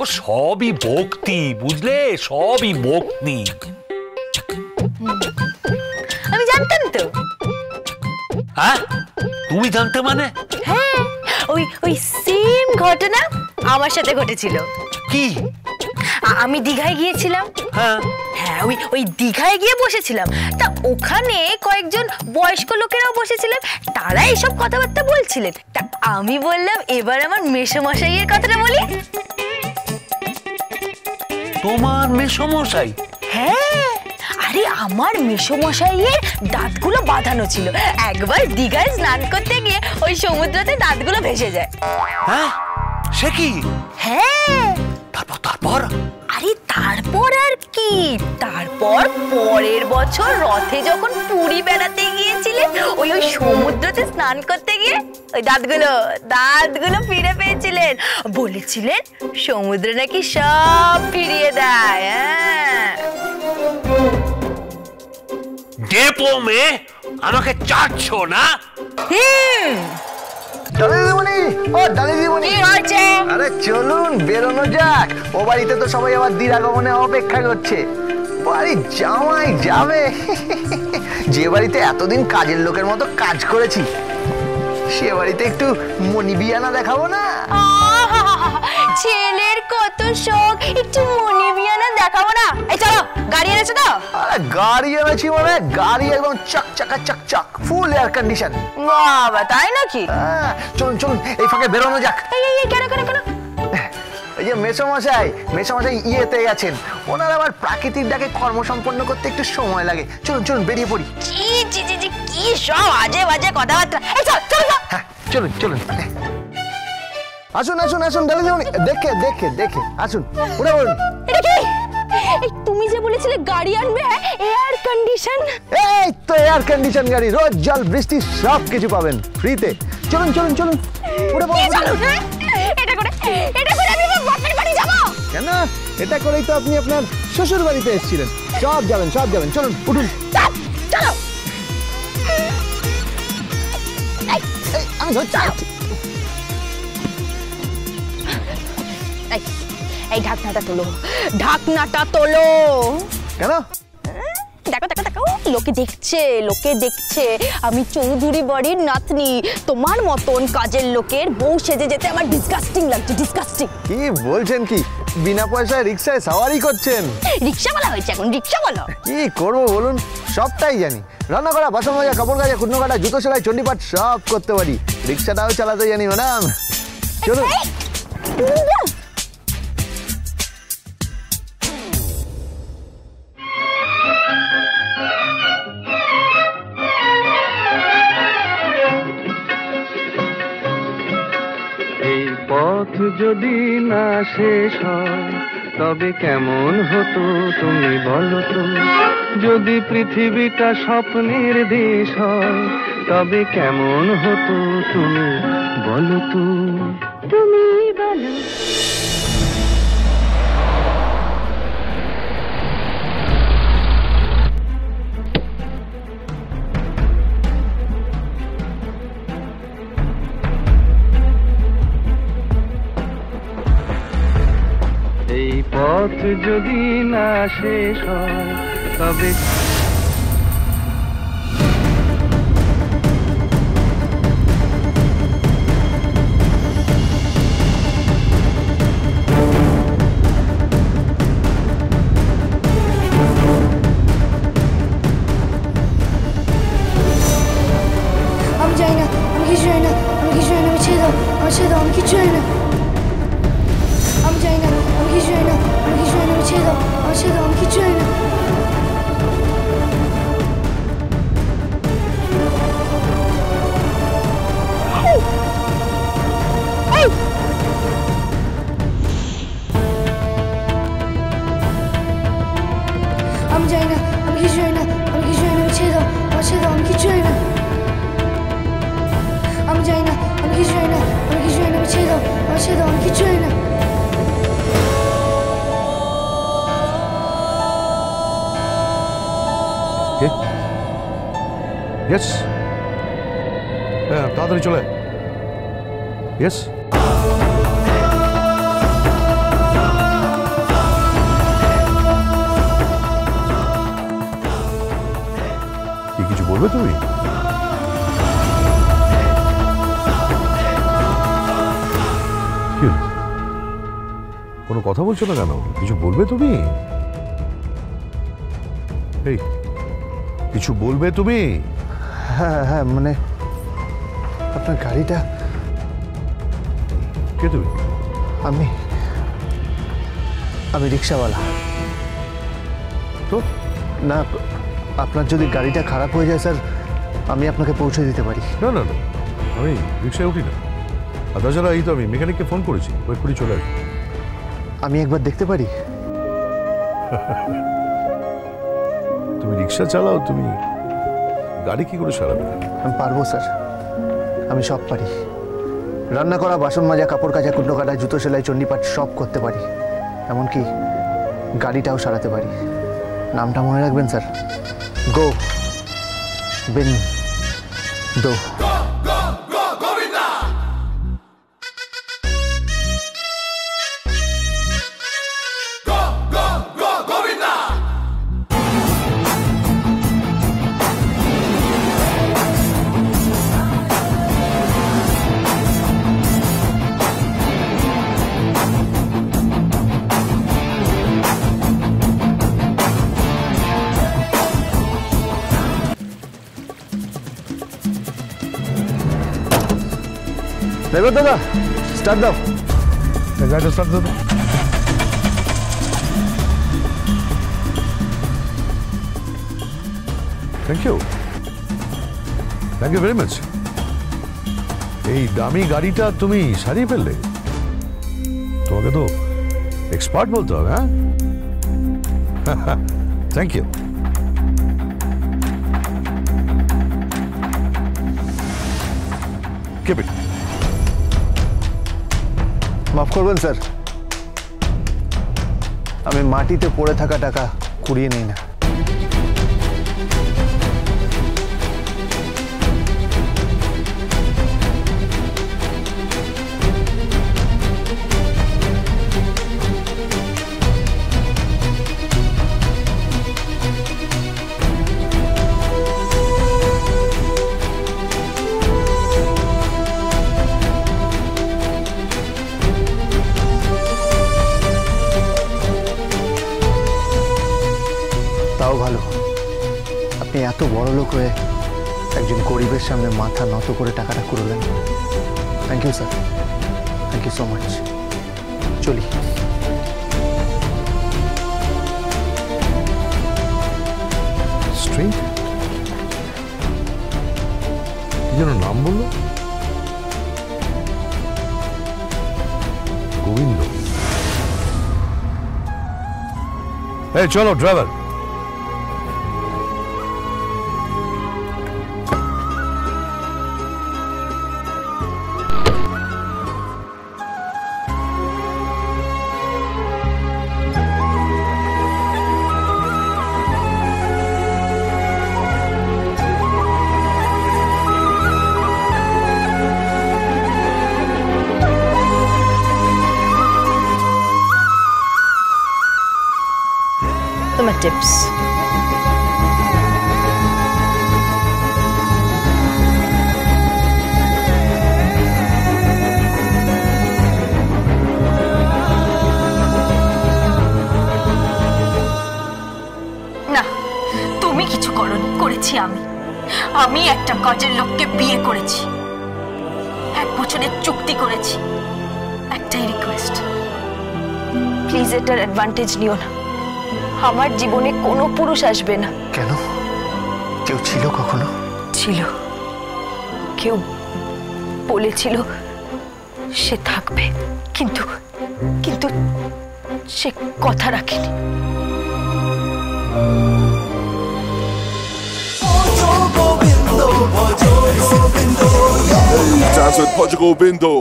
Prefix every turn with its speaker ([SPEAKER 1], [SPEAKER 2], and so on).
[SPEAKER 1] ও সবই ভক্তি, বুঝলে, সবই ভক্তি।
[SPEAKER 2] আমি জানতাম তো।
[SPEAKER 1] হ্যাঁ, তুমি জানতে মানে?
[SPEAKER 2] হ্যাঁ, ওই ওই সেম ঘটনা আমার সাথে ঘটেছিল।
[SPEAKER 1] কি?
[SPEAKER 2] আমি দীঘায় গিয়েছিলাম।
[SPEAKER 1] হ্যাঁ
[SPEAKER 2] হ্যাঁ, ওই ওই দীঘায় গিয়ে বসেছিলাম। তা ওখানে কয়েকজন বয়স্ক লোকেরাও বসেছিলেন, তারা এইসব কথাবার্তা বলছিলেন। তা আমি বললাম এবার আমার মেসোমশাইয়ের কথাটা বলি।
[SPEAKER 1] তোমার মেসোমশাই?
[SPEAKER 2] হ্যাঁ, আরে আমার মেসোমশাইয়ের দাঁতগুলো বাঁধানো ছিল। একবার দীঘায় স্নান করতে গিয়ে ওই সমুদ্রতে দাঁতগুলো ভেসে যায়।
[SPEAKER 1] হ্যাঁ, সে কি?
[SPEAKER 2] হ্যাঁ,
[SPEAKER 1] তারপর তারপর
[SPEAKER 2] আরে তারপর আর কি, তারপর পরের বছর রথে যখন পুরী বেড়াতে গিয়েছিলেন, ওই ওই সমুদ্রতে স্নান করতে গিয়ে ওই দাঁতগুলো ফিরে পেয়েছিলেন। বলেছিলেন সমুদ্র নাকি সব ফিরিয়ে দেয়। হ্যাঁ,
[SPEAKER 1] ডেপো মে আমাকে চাচ্ছ না?
[SPEAKER 3] আরে চলুন বেরোনো যাক, ও বাড়িতে তো সবাই আবার দিরাগমনে অপেক্ষা করছে। বাড়ি জামাই যাবে, যে বাড়িতে এতদিন কাজের লোকের মতো কাজ করেছি, সে বাড়িতে একটু মনি বিয়ানা দেখাবো না?
[SPEAKER 2] ছেলের কত শখ, একটু মনি বিয়ানা দেখাবো না? এই চলো, গাড়ি এনেছো তো?
[SPEAKER 3] আরে গাড়ি এনেছি মানে গাড়ি একদম চকচকা চকচক, ফুল এয়ার কন্ডিশন।
[SPEAKER 2] বাবা, তাই নাকি?
[SPEAKER 3] চলুন চলুন, এই ফাঁকে বেরোনো যাক।
[SPEAKER 2] এই কেন কেন কেন?
[SPEAKER 3] এই যে মেসোমশাই ইয়েতে গেছেন, ওনার আবার প্রাকৃতিক ডাকে কর্ম সম্পন্ন করতে একটু সময় লাগে। চলুন চলুন বেরিয়ে পড়ি।
[SPEAKER 2] কি সব আজে বাজে কথাবার্তা। এই চল চল চল।
[SPEAKER 3] হ্যাঁ, চলুন চলুন। আসুন আসুন আসুন, দেখে দেখে দেখে আসুন, উঠে পড়ুন।
[SPEAKER 2] এটা কি? এই তুমি যে বলেছিলে গাড়ি আনবে এয়ার কন্ডিশন,
[SPEAKER 3] এই তো এয়ার কন্ডিশন গাড়ি, রোজ জল বৃষ্টি সব কিছু পাবেন ফ্রিতে। চলুন চলুন চলুন, উঠে পড়ুন।
[SPEAKER 2] এটা করে আমি আমার বাপের বাড়ি যাব
[SPEAKER 3] কেন? এটা করেই তো আপনি আপনার শ্বশুর বাড়িতে এসেছিলেন। সব যাবেন চলুন উঠুন।
[SPEAKER 2] চলো।
[SPEAKER 3] আমি ধরছি।
[SPEAKER 2] এই ঢাকনাটা তোলো।
[SPEAKER 3] কেন?
[SPEAKER 2] দেখো দেখো দেখো, লোকে দেখছে আমি চৌধুরী বাড়ির নাতনি। তোমার মতন কাজের লোকের বউ সেজে যেতে আমার ডিসগাস্টিং লাগছে, ডিসগাস্টিং।
[SPEAKER 3] কি বলছেন? কি বিনা পয়সায় রিক্সায় সাওয়ারি করছেন?
[SPEAKER 2] রিক্সাওয়ালা হয়েছে এখন, রিক্সাওয়ালা।
[SPEAKER 3] কি করবো বলুন, সবটাই জানি। রান্না করা, বাসন মাজা, কাপড় কাচা, কুটনো কাটা, জুতো সেলাই, চণ্ডীপাঠ সব করতে পারি। রিক্সাটাও চালাতে জানি ম্যাডাম। চলুন।
[SPEAKER 4] এই পথ যদি না শেষ হয় তবে কেমন হতো তুমি বলো তো? যদি পৃথিবীটা স্বপ্নের দেশ হয় তবে কেমন হতো তুমি বলো তো? তুমি বলো। এই পথ যদি না শেষ হয় তবে
[SPEAKER 5] আমি যাই না, আমি কিছু যাই না, আমি ছেড়ে দাও, আমি কিছু যাই না। আমি যাই না, আমি কিছু যাই না, আমি ছেড়ে দাও, আমি কিছু যাই না। আমি যাই না, আমি কিছু যাই না, আমি ছেড়ে দাও, আমি কিছু যাই না। আমি যাই না, আমি কিছু যাই না, আমি ছেড়ে দাও, আমি কিছু যাই না।
[SPEAKER 6] Yes. হ্যাঁ, তাড়াতাড়ি চলে। Yes. বলবে তুমি? কি হলো? কোনো কথা বলছো না কেন? কিছু বলবে তুমি? এই কিছু বলবে তুমি?
[SPEAKER 3] হ্যাঁ হ্যাঁ, মানে আপনার গাড়িটা।
[SPEAKER 6] কে তুমি?
[SPEAKER 3] আমি রিক্সাওয়ালা।
[SPEAKER 6] তো
[SPEAKER 3] না, আপনার যদি গাড়িটা খারাপ হয়ে যায় স্যার, আমি আপনাকে পৌঁছে দিতে পারি।
[SPEAKER 6] না না না, আমি রিক্সায় উঠি না। আর তাছাড়া এই তো আমি মেকানিককে ফোন করেছি, ওই করে চলে আসবে।
[SPEAKER 3] আমি একবার দেখতে পারি?
[SPEAKER 6] তুমি রিক্সা চালাও, তুমি গাড়ি কি করে সারাবে?
[SPEAKER 3] আমি পারবো স্যার, আমি সব পারি। রান্না করা, বাসন মাজা, কাপড় কাচা, কুটো কাটা, জুতো সেলাই, চণ্ডীপাঠ সব করতে পারি। এমনকি গাড়িটাও সারাতে পারি। নামটা মনে রাখবেন স্যার, গোবিন্দ। ড্রাইভার দাদা, স্টার্ট দাও।
[SPEAKER 6] গাড়িটা স্টার্ট দাও। Thank you very much. এই দামি গাড়িটা তুমি সারিয়ে ফেললে? তোমাকে তো এক্সপার্ট বলতে হবে। হ্যাঁ, থ্যাংক ইউ। Keep it.
[SPEAKER 3] মাফ করবেন স্যার, আমি মাটিতে পড়ে থাকা টাকা কুড়িয়ে নিই না। তাও ভালো, আপনি এত বড় লোক হয়ে একজন গরিবের সামনে মাথা নত করে টাকাটা কুড়লেন। Thank you sir, thank you so much. চলি।
[SPEAKER 6] স্ট্রিট কি যেন নাম বললো? গোবিন্দ। এই চলো ড্রাইভার।
[SPEAKER 2] তোমার টিপস। না, তুমি কিছু করনি, করেছি আমি একটা কাজের লোককে বিয়ে করেছি, 1 বছরের চুক্তি করেছি। একটাই রিকোয়েস্ট, প্লিজ এটার অ্যাডভান্টেজ নিও না। আমার জীবনে কোনো পুরুষ আসবে না।
[SPEAKER 3] কেন? কেউ ছিল কখনো?
[SPEAKER 2] ছিল, কেউ বলেছিল সে থাকবে, কিন্তু কিন্তু সে কথা রাখেনি।
[SPEAKER 7] Dance with Portugal Bindo.